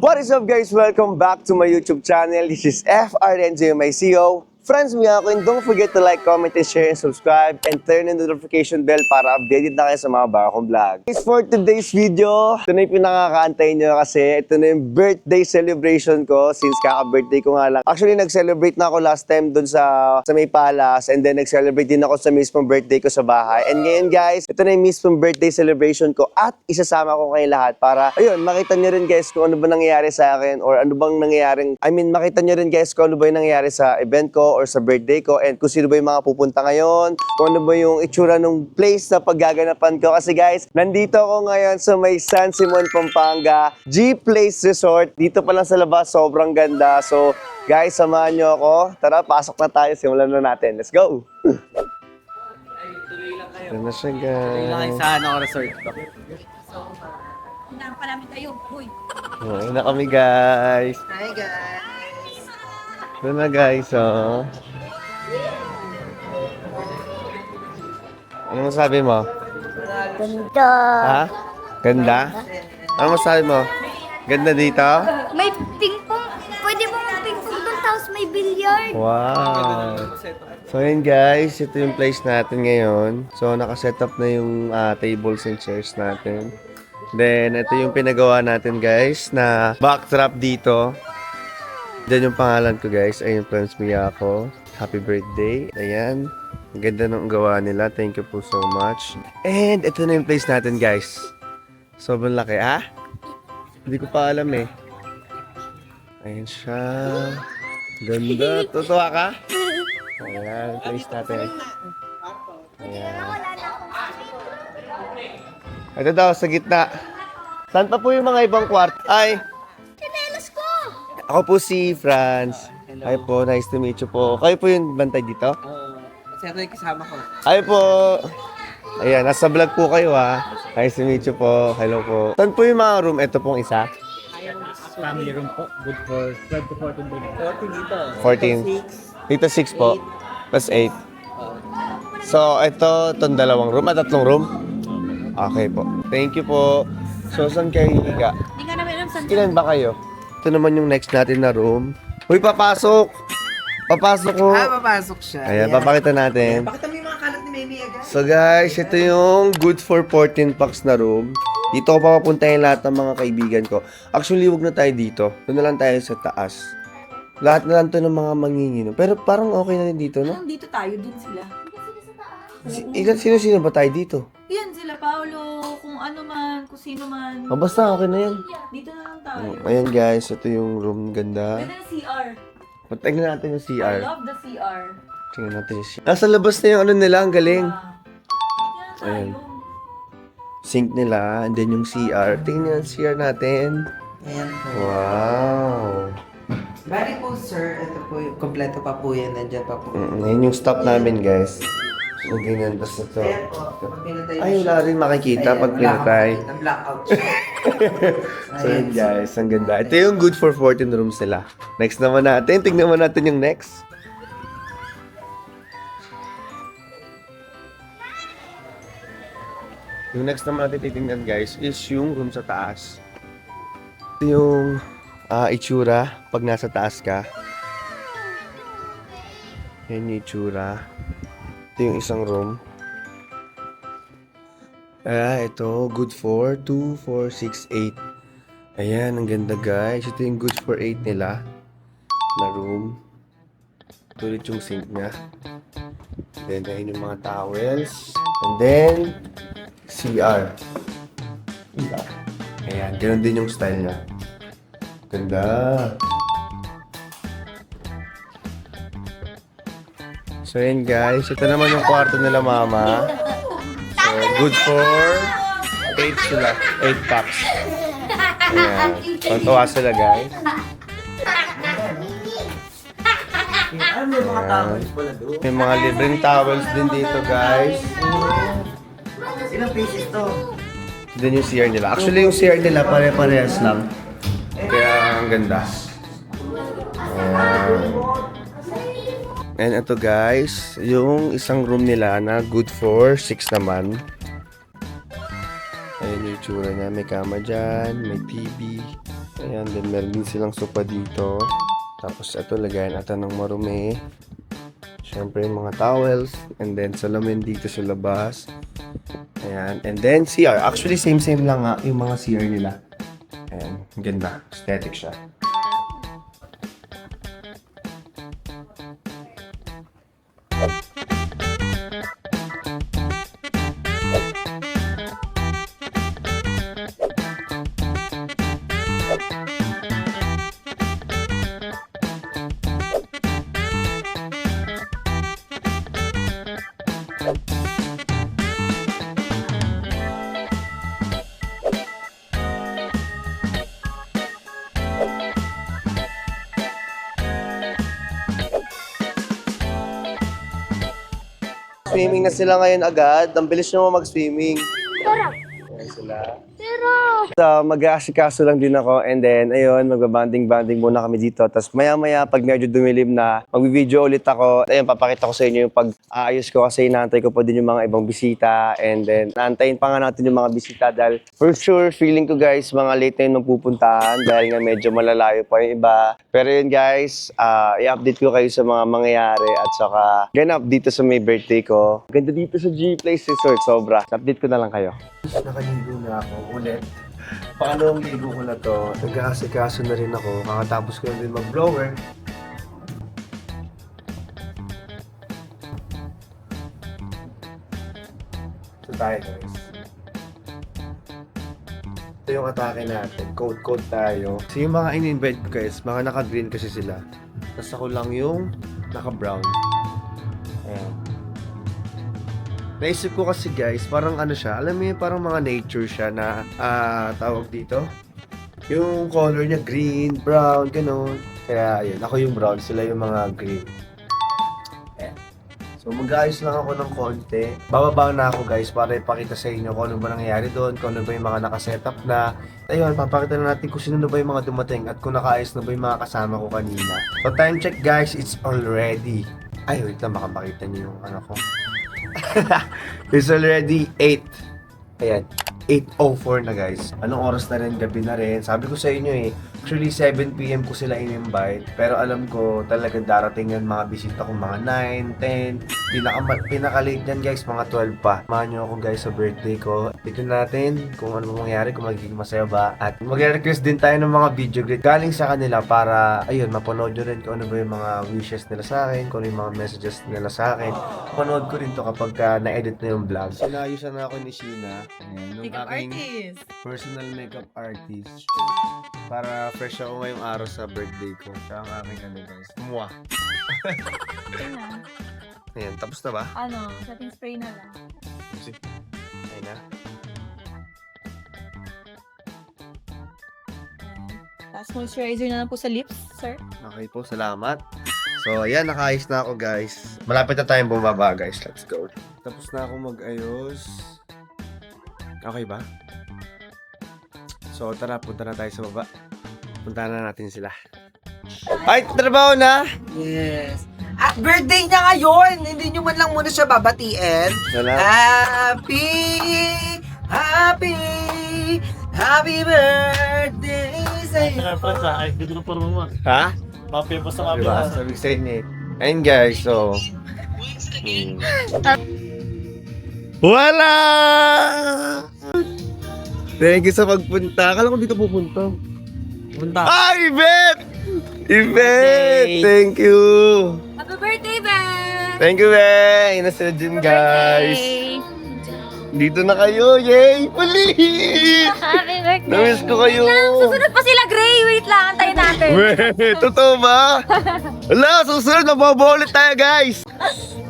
What is up guys? Welcome back to my YouTube channel. This is FRNJ, my CEO. Friends, mga ako, and don't forget to like, comment, and share, and subscribe, and turn on the notification bell para updated na kayo sa mga bago kong vlog. Guys, for today's video, ito na yung pinakakaantay nyo kasi ito na yung birthday celebration ko since kaka-birthday ko nga lang. Actually, nag-celebrate na ako last time dun sa May Palace, and then nag-celebrate din ako sa mismong birthday ko sa bahay. And ngayon guys, ito na yung mismong birthday celebration ko at isasama ko kayo lahat para, ayun, makita nyo rin guys kung ano ba nangyayari sa akin or ano bang nangyayaring, makita nyo rin guys kung ano ba yung nangyayari sa event ko or sa birthday ko and kung sino ba yung mga pupunta ngayon, kung ano ba yung itsura ng place na paggaganapan ko. Kasi guys, nandito ako ngayon sa may San Simon, Pampanga, G Place Resort. Dito pa lang sa labas, sobrang ganda. So guys, samahan nyo ako. Tara, pasok na tayo. Simulan na natin. Let's go! Tuloy lang kayo. Ano na siya Tuloy lang kayo guys? sa resort ko. Hinaan pa namin kayo. Uy. Ayun na kami guys. Hi guys. Ito na guys, oh. Ano masabi mo? Ganda. Ha? Ganda? Ano masabi mo? Ganda dito? May ping pong. Pwede mo ping pong doon tapos may billiard. Wow! So yun guys, ito yung place natin ngayon. So nakaset up na yung tables and chairs natin. Then ito yung pinagawa natin guys na backdrop dito. Diyan yung pangalan ko guys, ayun Friends Miyako. Happy birthday. Ayan. Ang ganda ng gawa nila. Thank you po so much. And ito na yung place natin guys. Sobrang laki. Hindi ko pa alam eh. Ayan siya. Ganda. Tutuwa ka? Ayan, place natin. Ayan. Ito daw, sa gitna. Saan pa po yung mga ibang kwarto? Ay! Chinelas ko. Ako po si Franz. Hi po, nice to meet you po. Kayo po yung bantay dito? Kasi ito yung kasama ko. Hi po! Ayan, nasa vlog po kayo ha. Nice to meet you po. Hello po. Saan po yung mga room? Ito pong isa? Family room po. Good for 12 to 14 days. 14 dito. 14. Dito 6 po. Plus 8. So, itong dalawang room at tatlong room? Okay po. Thank you po. So, saan kayo higa? Hindi ka namin alam saan. Ilan ba kayo? Ito naman yung next natin na room. Uy, papasok! Papasok ko. Papasok siya. Ayan, papakita natin. Pakita mo yung mga kalat ni Mimi agad. So guys, ito yung good for 14 packs na room. Dito ko papapuntahin lahat ng mga kaibigan ko. Actually, wag na tayo dito. Doon na lang tayo sa taas. Lahat na lang to ng mga manginginom. Pero parang okay na rin dito, no? Dito tayo, din sila. Sino-sino ba tayo dito? Yan sila, Paolo, kung ano man, kung sino man. Oh, basta okay na yan. Dito na lang tayo. Ayan guys, ito yung room. Ganda. Ganda ng CR. Patingnan natin yung I CR. love the CR. Tingnan natin yung CR. Nasa labas na yung ano nila, ang galing. Yan Ayan. tayo. Sink nila, and then yung CR. Tingnan yung CR natin. Ayan po. Wow. Bali po sir, ito po yung kompleto pa po yan. Nandiyan pa po. Ayan yung stop namin guys. So, ganyan. Tapos ito. Ayan po. Pag pinatay Ay, wala rin makikita Ayan, pag wala pinatay. akong makikita. Blackout siya. So yun guys, ang ganda. Ito yung good for 14 rooms nila. Next naman natin. Tingnan naman natin yung next. Yung next naman natin titingnan guys is yung room sa taas. Ito yung itsura pag nasa taas ka. Yan yung itsura. Ito yung isang room. Ito, good for 2, 4, 6, 8. Ayan, ang ganda guys. Ito yung good for 8 nila na room. Ito ulit yung sink niya. Then, ayun yung mga towels. And then, CR. Ayan, ganoon din yung style niya. Ganda. So, ayan guys. Ito naman yung kwarto nila mama. So, good for 8 sila. 8 packs. Ayan. Tuntua sila, guys. Ano may mga towels pala doon? May mga libreng towels din dito, guys. Ilang pieces to? Then yung CR nila. Actually, yung CR nila pare-parehas lang. Kaya ang ganda. Ayan. And ito guys, yung isang room nila na good for 6 naman. Ayan yung itsura niya. May kama dyan, may TV. Ayan, then meron din silang sopa dito. Tapos ito, lagayan ata ng marumi. Siyempre, yung mga towels. And then, salamin dito sa labas. Ayan. And then, CR. Actually, same-same lang nga yung mga CR nila. Ayan. Ganda. Aesthetic siya. Swimming na sila ngayon agad. Ang bilis nyo mag-swimming. Ayan sila. So, mag-aasikaso lang din ako and then, ayun, magbabanding-banding muna kami dito. Tapos maya-maya, pag medyo dumilim na, mag-video ulit ako. Ayun, papakita ko sa inyo yung pag-aayos ko kasi inaantay ko pa din yung mga ibang bisita. And then, naantayin pa nga natin yung mga bisita dahil for sure, feeling ko guys, mga late na yun magpupuntahan dahil nga medyo malalayo pa yung iba. Pero yun guys, i-update ko kayo sa mga mangyayari at saka ganap dito sa may birthday ko. Ganda dito sa G-Place Resort, sobra. Update ko na lang kayo. Nakaligo na ako ulit. Pangalawang ligo ko na to. Nag-aasikaso na rin ako. Kakatapos ko na din mag-blower. So tayo guys. Ito yung atake natin. Code tayo. So yung mga in-invite ko guys, mga naka-green kasi sila. Tapos ako lang yung naka-brown. Ayan. Naisip ko kasi guys, parang ano siya, alam mo yun, parang mga nature siya na tawag dito. Yung color niya green, brown, gano'n. Kaya ayun, ako yung brown, sila yung mga green. Ayan. So mag-ayos lang ako ng konti. Bababa na ako guys para ipakita sa inyo kung ano ba nangyayari doon, kung ano ba yung mga nakasetup na. Ayun, papakita na natin kung sino na ba yung mga dumating at kung nakaayos na ba yung mga kasama ko kanina. So time check guys, it's already. Ay, wait lang, baka makita niyo yung ano ko. It's already 8. Ayan, 8:04 na guys. Anong oras na rin? Gabi na rin. Sabi ko sa inyo actually 7 PM ko sila in-invite. Pero alam ko talaga darating yan mga bisita ko mga 9, 10. Pinaka-late yan guys, mga 12 pa. Samahan nyo ako guys sa birthday ko. Tignan natin kung ano mangyayari, kung magiging masaya ba. At mag-request din tayo ng mga video greet galing sa kanila para, ayun, mapanood nyo rin kung ano ba yung mga wishes nila sa akin, kung ano yung mga messages nila sa akin. Panood ko rin to kapag na-edit na yung vlog. Sinayusan na ako ni Sheena. Ayan, Makeup artist. personal makeup artist. Para fresh ako ngayong araw sa birthday ko. Siya ang aking ano guys. Mwah! Ayan, tapos na ba? Ano, setting spray na lang. Ayun na. Tapos moisturizer na lang po sa lips, sir. Okay po, salamat. So, ayan, nakaayos na ako guys. Malapit na tayong bumaba guys. Let's go. Tapos na ako mag-ayos. Okay ba? So, tara, punta na tayo sa baba. Punta na natin sila. Ay, trabaho na! Yes. At birthday niya ngayon! Hindi nyo man lang muna siya babatiin. Salamat. Happy birthday sa'yo. Ha? Mapia pa sa Diba? Sabi sa inyo. Ayun guys, so... Wala! Thank you sa pagpunta. Akala ko dito pupunta. Ay, Yvette! Yvette! Thank you! Happy birthday, Ben! Thank you, Ben! Yun na sila dyan, guys. Dito na kayo. Yay! Ulit! Happy birthday! Namiss ko kayo. Susunod pa sila, Gray. Wait lang, antayin natin. Wait, totoo ba? Wala, susunod. Mabobolit tayo, guys.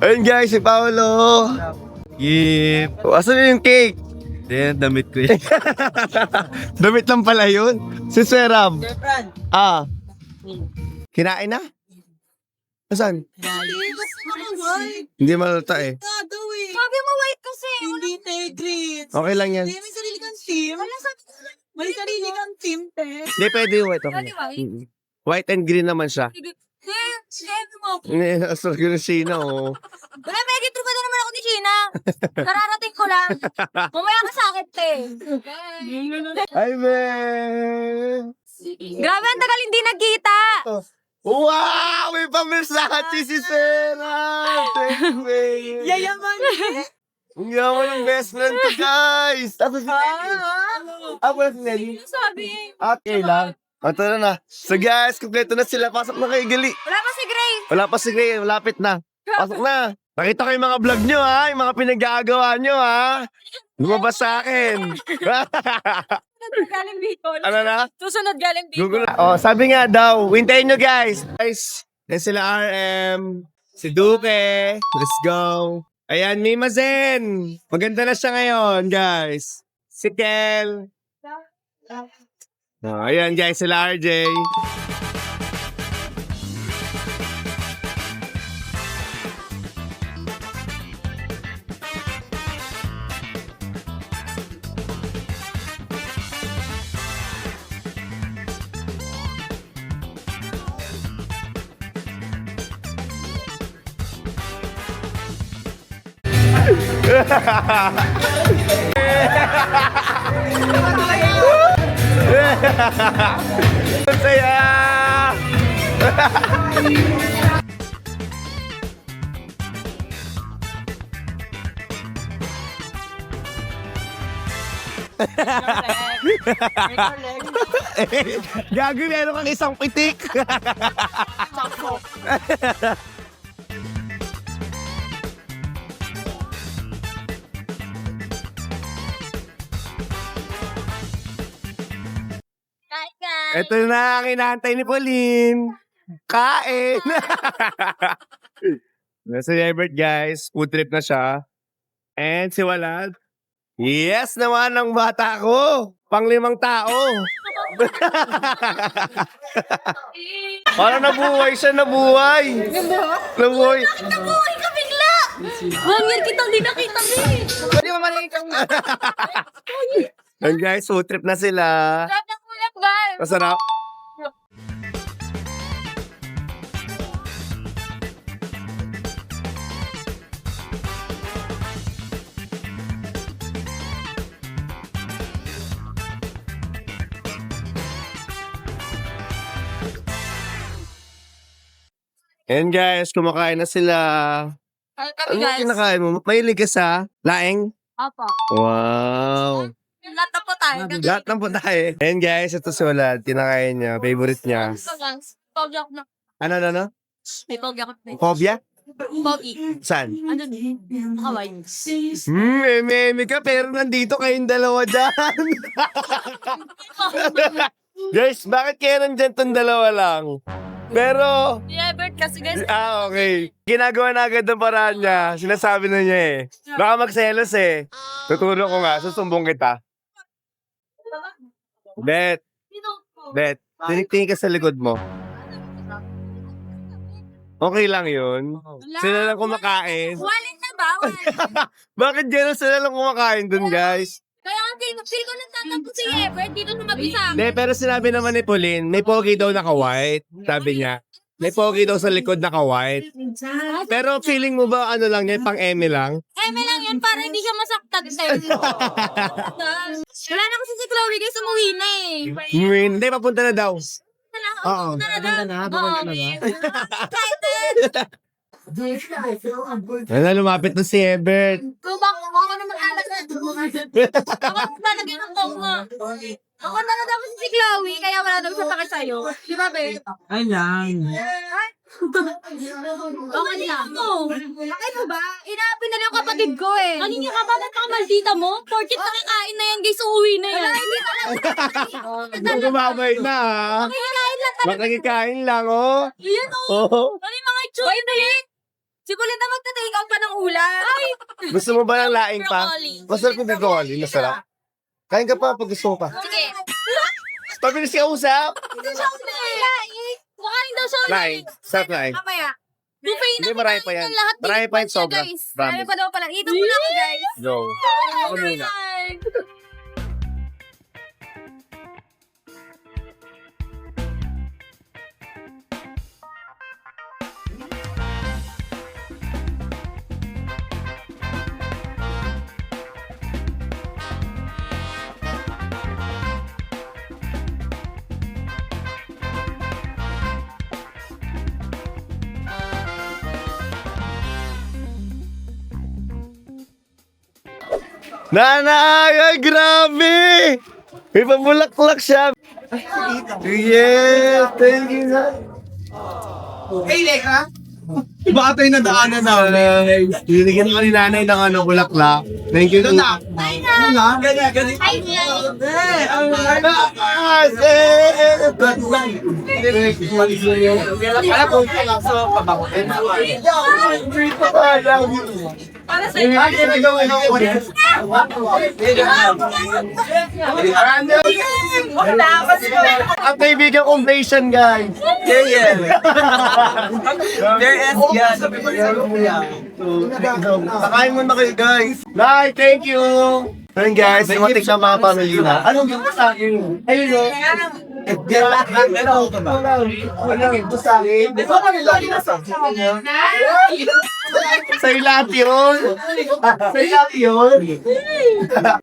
Ayun, guys, si Paolo. Yip. Asan na yung cake? Then, damit ko yun. Damit lang pala yun. Si Seram. Ah. Kinain na? Asan? Hindi malata eh. Sabi mo, wait kasi. Hindi tayo green. Okay lang yan. May sarili kang team. May sarili kang team, te. Hindi, pwede yung white. Okay. Pwede white? Mm-mm. White and green naman siya. Sabi mo. Hindi, asal ko na Sheena, oh. Wala, may gitro ka na naman ako ni Sheena. Kararating ko lang. Mamaya ka sa akin, te. Hi, Ben! Grabe, ang tagal hindi nagkita. Wow! May pamirsati si Sarah! Thank you, babe. Yayaman. Ang yaman ng best friend ko, guys! Tapos si Nelly. Wala si Nelly. Sabi. Okay lang. Tara na. So guys, kumpleto na sila. Pasok na kay Gali. Wala pa si Gray. Wala pa si Gray. Malapit na. Pasok na. Nakita ko yung mga vlog nyo, ha? Yung mga pinagagawa nyo, ha? Lumabas sa akin. Galing Bicol. Ano na? Susunod galing Bicol. Google. Oh, sabi nga daw, hintayin nyo, guys. Guys, yan sila RM, si Duque. Let's go. Ayan, Mima Zen. Maganda na siya ngayon, guys. Si Kel. Oh, ayan, guys, sila RJ. Ang saya! Gago, meron kang isang pitik. Ito na ang inaantay ni Pauline. Kain! Nasa Ebert, guys. Food trip na siya. And si Walad. Yes naman ang bata ko. Pang-5 tao. Parang nabuhay siya, nabuhay. Nabuhay. Nabuhay ka bigla. 1 year kitang di nakita, eh. Pwede mo maliit kang And guys, food trip na sila. Sarap ng kulap, guys. Masarap. And guys, kumakain na sila. Ano Ano kami, yung guys? kinakain mo? Mahilig ka sa laing? Opo. Wow. Lahat na po tayo. Lahat ng puntahe. And guys, ito si Walad. Kinakain niya. Favorite niya. Ito, guys. Pogi ako na. Ano? May pogi ako na. Phobia? Pogi. Saan? Ano din? Hawaii. Meme ka pero nandito kayong dalawa dyan. Guys, bakit kaya nandyan tong dalawa lang? Pero, Yeah, Bert, kasi guys, okay. Ginagawa na agad ng paraan niya. Sinasabi na niya eh. Baka magselos eh. Tuturo ko nga, susumbong kita. Bet, tinig-tingin ka sa likod mo. Okay lang yun. Sila lang kumakain. wallet na bawal. Bakit gano'n sila lang kumakain dun, guys? Kaya ang feel ko nagtatapos si Ebert dito sa mag-isa. Hindi, pero sinabi naman ni Pauline, may pogi daw naka-white. Sabi niya. May pogi daw sa likod naka-white. Pero feeling mo ba ano lang yan, pang eme lang? Eme lang yan para hindi siya masaktan sa'yo. Wala na kasi si Chloe guys, umuwi na eh. Hindi, papunta na daw. Oo. Pupunta na ba? Wala, lumapit na si Ebert. Kubak ako naman alagat. Ako talaga ng konga. Ako talaga dapat si Chloe, kaya wala daw siya takit sa'yo. Di ba, be? Ay lang. Okay lang. Bakit mo ba? Inaapin na lang yung kapatid ko eh. Kanina ka ba nakamaldita mo? Porkit nakakain na yan guys, uuwi na yan. Hindi ka lang. Gumamay na, ha? Makikain lang talaga. Makikikain lang, oh. Yan o. Oo. Ano yung mga itsura na yan? Si Kulit na magta-take out pa ng ulan. Ay! Gusto mo ba ng laing pa? Broccoli. Masarap yung broccoli, masarap. Kain ka pa pag gusto mo pa. Sige. Pabilis ka usap. Ito siya ulit. Makain daw siya ulit. Laing. Sarap laing. Mamaya. Buffet na Hindi, marami pa yan. ng lahat. Marami pa yan, Tinikman sobra. niya, guys. Promise. Marami pa daw pala. Ito muna ako, guys. Go. Ako muna. Nanay! Ay, grabe! May pabulaklak siya. Yes! Thank you, Nay. Hey, Leka! Baka tayo nadaanan namin. Binigyan ka ni nanay ng bulaklak. Thank you. Para sa iyo. Ang kaibigan kong Asian, guys. Yeah. There is, yeah. Kakain mo na kayo, guys. Nay, thank you. Ayun, guys, dumating na mga pamilya na. Anong gusto sa akin? Ayun, no? Sa'yo lahat yun. Sa'yo lahat yun.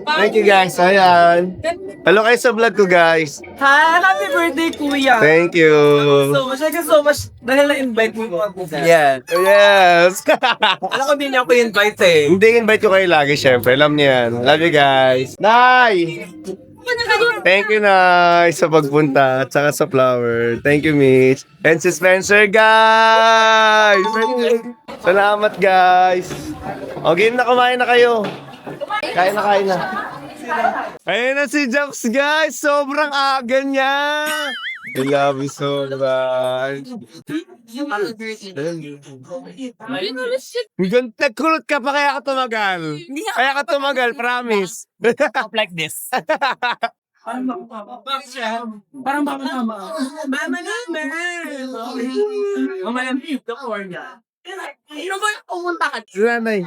Thank you, guys. Ayan. Hello kayo sa vlog ko, guys. Hi, happy birthday, Kuya. Thank you. Thank you so much dahil na-invite mo ako. Yeah. Yes. Alam ko din niya ako invite eh. Hindi, invite ko kayo lagi, syempre. Alam niyo yan. Love you, guys. Nay! Thank you, Nay, sa pagpunta at saka sa flower. Thank you, Mitch. And si Spencer, guys! Salamat, guys. O, game na, kumain na kayo. Kain na. Ayun na si Japs, guys. Sobrang aga niya. I love you so much. Nagkulot ka pa kaya ka tumagal. Kaya ka tumagal, promise. Up like this. Parang baka mama. Mama naman. Mama naman. The corner. Ano ba yung pumunta ka? Nanay.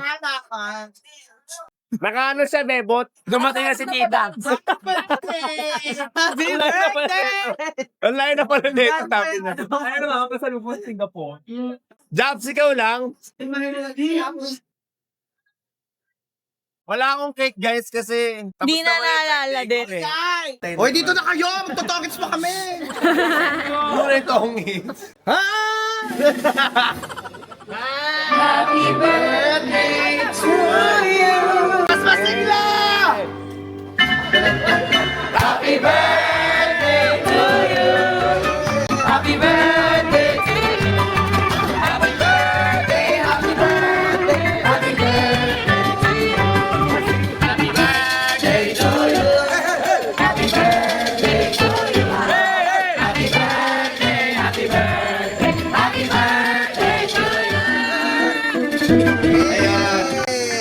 Nakaano siya, Bebot? Dumating na si Tita. Happy birthday! Ang layo na pala nito, tapi na. Ano ba? Pasalubong sa Singapore. Jobs, ikaw lang? Wala akong cake, guys, kasi... Hindi na naalala din. Hoy, dito na kayo! Magtotokits pa kami! Muna ito akong hits. Ha? Happy birthday to you! Mas masigla! Happy birthday to you! Happy birthday to you! Happy birthday, happy birthday, happy birthday to you! Happy birthday to you! Happy birthday to you! Happy birthday, happy birthday, happy birthday to you!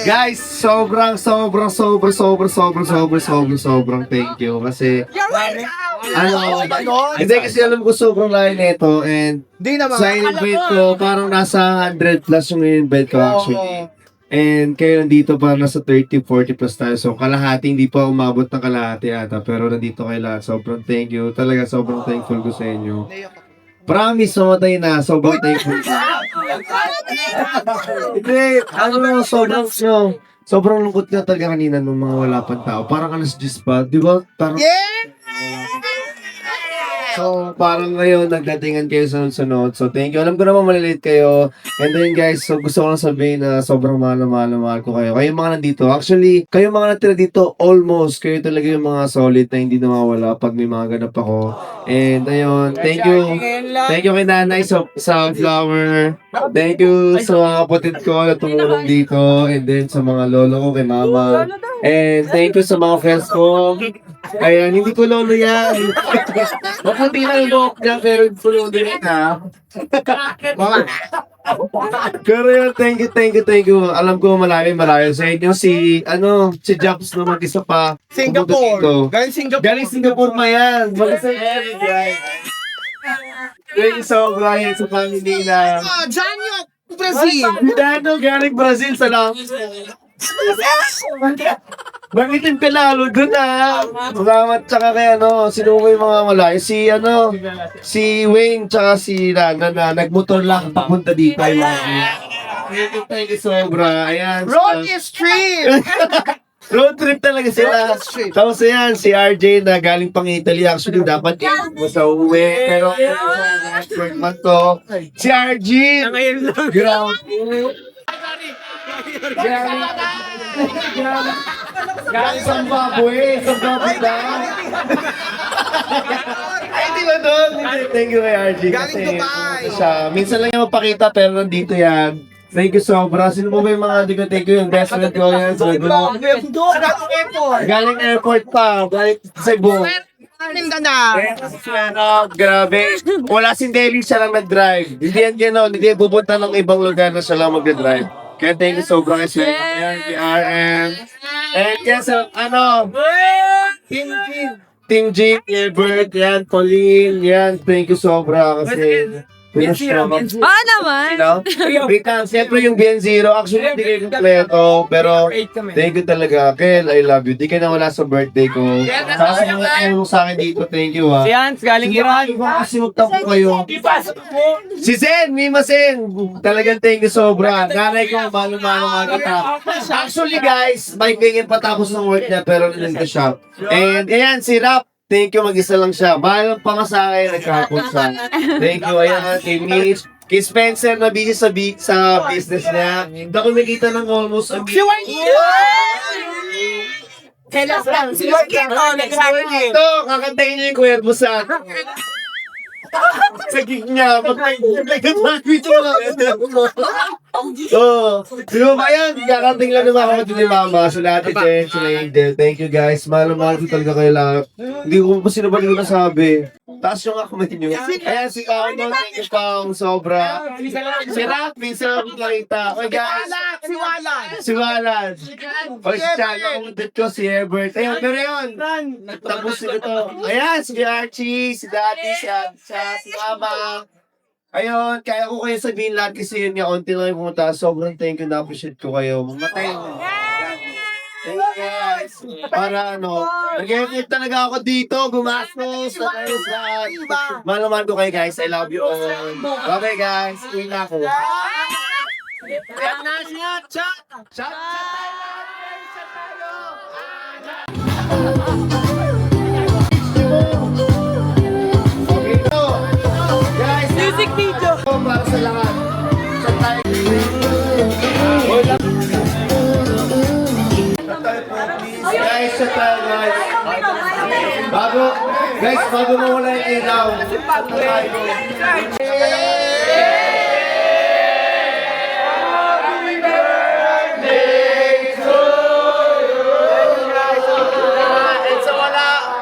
Guys, sobrang thank you kasi hindi kasi alam ko sobrang layo nito and sa invite ko parang nasa 100 plus yung invite ko actually. And kayo nandito para nasa 30-40 plus tayo. So kalahati, hindi pa umabot ng kalahati ata. Pero nandito kayo lahat. Sobrang thank you. Talaga sobrang thankful ko sa inyo. Promise, mamatay na. Sobrang thankful ko. Hindi, sobrang lungkot nga talaga kanina nung mga wala pang tao. Parang alas 10 pa, di ba? Parang, so, parang ngayon, nagdatingan kayo sa sunod. So, thank you. Alam ko naman malilate kayo. And then, guys, so gusto ko lang sabihin na sobrang mahal ko kayo. Kayo mga nandito. Actually, kayo mga natira dito, almost. Kayo talaga yung mga solid na hindi nawawala pag may mga ganap ako. And, ayun, thank you. Thank you kay nanay sa flower. Thank you sa mga kapatid ko na tumulong dito. And then, sa mga lolo ko, kay mama. And thank you sa mga friends ko. Ayan, hindi ko lolo yan. Makunti na yung buhok niya, pero lolo din ha. Pero yun, thank you. Alam ko malayo sa inyo. Si Japs na mag-isa pa. Singapore. Galing Singapore ma yan. Mag-isa yan. Thank you so much sa family na. Janyo, Brazil. Dano, galing Brazil. Salamat. Bagitin ka lalo dun Salamat tsaka kay sino mo yung mga malayo? Si Wayne tsaka si Lana na nagmotor lang papunta dito. Thank you sobra. Ayan. Road is trip. Road trip talaga sila. Tapos ayan, si RJ na galing pang Italy. Actually, dapat mo sa uwi. Pero, si RJ. Ngayon lang. Grabe. Galing Zimbabwe. Zimbabwe lang. Ay, di ba doon? Thank you kay RG. Galing Dubai. Minsan lang yung mapakita pero nandito yan. Thank you sobra. Sino mo ba yung mga hindi ko thank you? Yung best friend ko yan. Galing airport pa. Galing Cebu. Grabe. Wala si Deli, siya lang nag-drive. Hindi yan gano'n. Hindi pupunta ng ibang lugar na siya lang mag-drive. Kaya thank you sobra kasi yan, kay RM. And kaya sa, Team G, Albert, yan, Pauline, yan. Thank you sobra kasi naman. Because, siyempre yung BN0, actually hindi kayo kompleto, pero thank you talaga, Kel, I love you. Di ka nawala sa birthday ko. Saka sa mga ayaw sa akin dito, thank you ha. Si Hans, galing Iran. Kasi magtapos kayo. Si Sen, Mima Sen, talagang thank you sobra. Nanay ko, malo-malo kita. Actually guys, may ganyan patapos ng work niya, pero nandito siya. And ayan, si Rap. Thank you, mag-isa lang siya. Mahal pa nga sa akin, nagkakapon siya. Thank you, ayan, kay Mitch. Kay Spencer, na busy sa business niya. Hindi ako nakita ng almost a week. Si Ito, kakantayin niyo yung kwento sa sa gig niya. Di ba yan? Kakanting lang naman ako ni Mama. So lahat ito, sila Angel. Thank you guys. Mahal ko talaga kayo lahat. Hindi ko pa sino ba nyo nasabi. Taas yung ako nyo. Ayan si Kang, thank you Kang. Sobra. Si Rap, minsan ako nakita. Okay guys. Si Walad. O si Tiago, umunod ko si Herbert. Ayun, pero yun. Tapos sila to. Ayan, si Archie, si Daddy, si Mama. Ayun, kaya ko kayo sabihin lahat kasi yun nga, onti lang yung pumunta. Sobrang thank you, na-appreciate ko kayo. Mamatay mo. Thank you guys. Para nag-effort talaga ako dito, gumastos. Malaman ko kayo guys, I love you all. Okay guys, uwi na ako. Shot Music video. Para sa lahat. Shot tayo. Guys, shot tayo guys. Bago mawala yung ilaw. Shot tayo.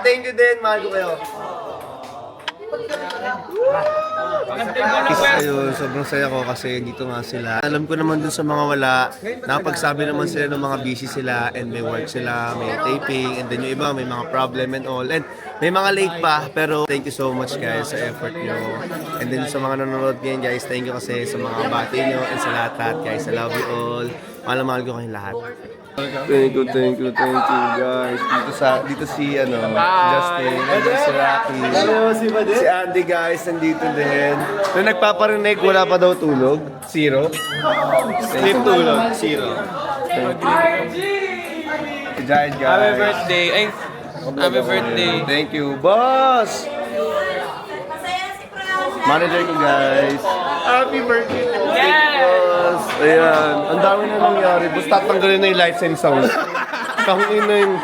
Thank you din, mahal ko kayo. Ayun, sobrang saya ko kasi dito nga sila. Alam ko naman dun sa mga wala, nakapagsabi naman sila ng mga busy sila and may work sila, may taping, and then yung iba may mga problem and all. And may mga late pa, pero thank you so much guys sa effort nyo. And then sa mga nanonood ngayon guys, thank you kasi sa mga bati nyo and sa lahat guys. I love you all. Mahal ko kayong lahat. Thank you guys. Dito si Justin, si Rocky. Si Andy guys, nandito din. Nung nagpaparinig, wala pa daw tulog. 0. Sleep tulog, 0. Thank you. Si Giant guys. Happy birthday. Happy birthday. Thank you, boss. Manager ko guys. Happy birthday po. Boss. Ayan. Ang dami na nangyari. Boss, tatanggalin na yung lights and sound. Kahungin na yung...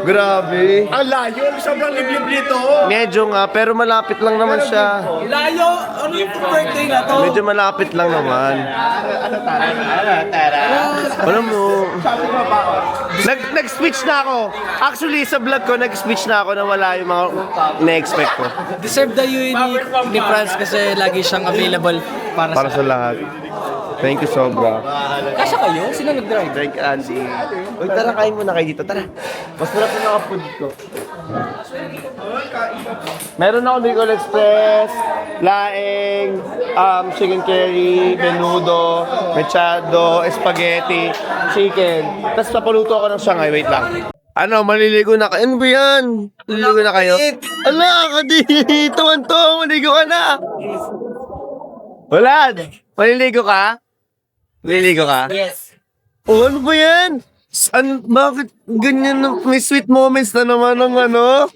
Grabe. Ang layo. Sobrang liblib nito. Medyo nga, pero malapit lang naman siya. Layo. Ano yung birthday na to? Medyo malapit lang naman. Alam mo, nag-switch na ako. Actually, sa vlog ko, nag-switch na ako na wala yung mga na-expect ko. Deserve the unique ni Franz kasi lagi siyang available Para sa lahat. Thank you sobra. Kasya kayo? Sino nag-drive? Thank you, Andy. Uy, tara, kain muna kayo dito. Tara. Mas sarap yung mga food ko. Meron ako Bicol Express, laing, chicken curry, menudo, mechado, spaghetti, chicken. Tapos papaluto ako ng Shanghai. Wait lang. Ano, maliligo na kayo? Ano ba yan? Maliligo na kayo? Ala, ka dito, Antong. Maligo ka na. Wala. Maliligo ka? Maliligo ka? Yes. Oh, ano ba yan? Bakit ganyan may sweet moments na naman ng ano?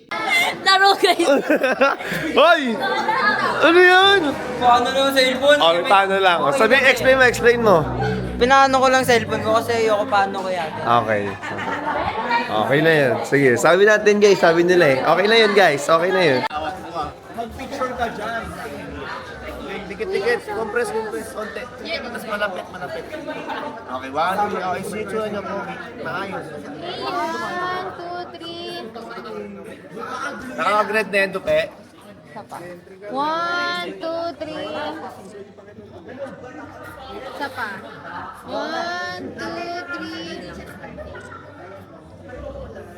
Laro guys. Hoy! Ano yan? Paano lang sa cellphone? Oh, paano lang? Explain mo. Pinaano ko lang cellphone ko kasi ayoko paano ko yata. Okay. Okay na yun. Sige, sabi natin guys, sabi nila eh. Okay na yun guys, okay na yun. Mag-picture ka dyan. Dikit-dikit, compress, konti. Tapos malapit. Okay, one, two, okay, switch nyo po. Maayos. 1, 2, 3. Nakaka-grade na yan, Dupe. 1, 2, 3. Isa pa. 1, 2, 3.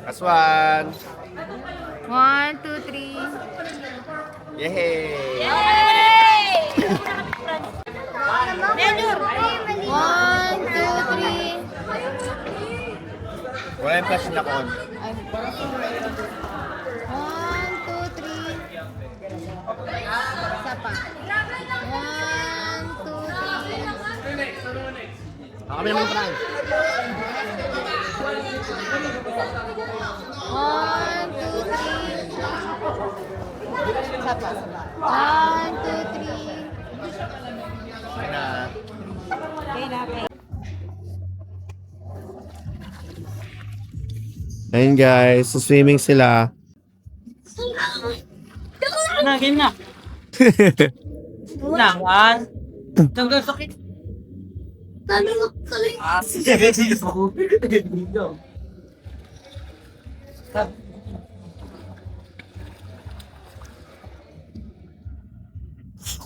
Last one. 1, 2, 3. Yay! Yay! 1, 2, 3. Wala yung flash na kon. 1, 2, 3. Isa pa. 1, 2, 3. Kami naman yung prank. 1, 2, 3. Isa pa. 1, 2, 3. Okay na. Ayun guys, swimming sila. Na, game na. Na, one. Tanggal sakit. Ah, sige.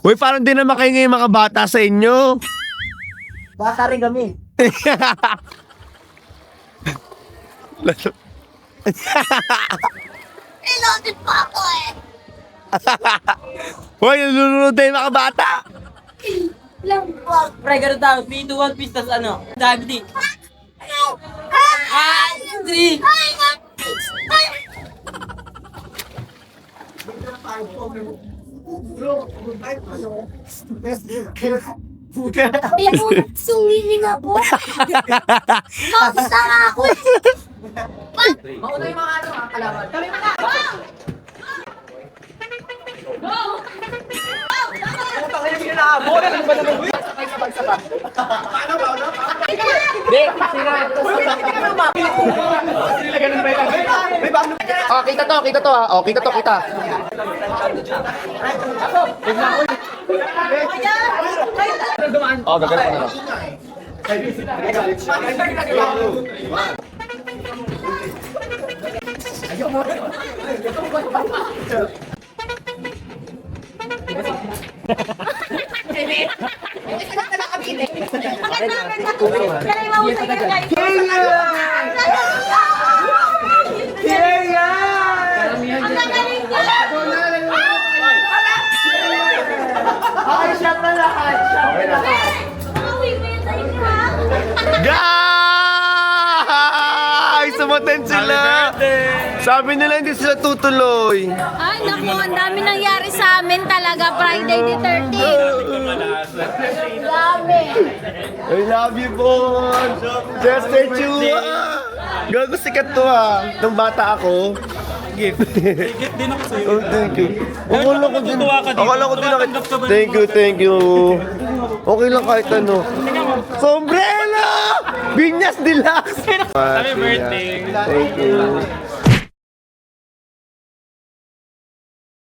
Uy, parang din naman kayo ngayon mga bata sa inyo. Bata rin kami. Ilotin pa ako eh. Uy, nalulunod tayo mga bata. Pre, ganun tayo. 3, 2, 1, pistas ano? Diabetes. 1, 3. Swimming ako. Mausa nga ako eh. Mauna yung mga ano, kalaban. Kami mga! Oh, kita to ah. Oh, kita. Oh, gagawin ko na. Guys! Sumaten sila! Sabi nila hindi sila tutuloy. Ay, naku, ang dami nangyari sa amin talaga Friday the 13th. Dami. I love you, boss! Just stay tuned! Gago sikat to ah. Nung bata ako. Gift din ako sa'yo. Oh, thank you. Akala ko din. Akala ko din Tumatanggap ka ba? Thank you. Okay lang kahit ano. Sombrero! Binyas Deluxe! Happy birthday. Thank you.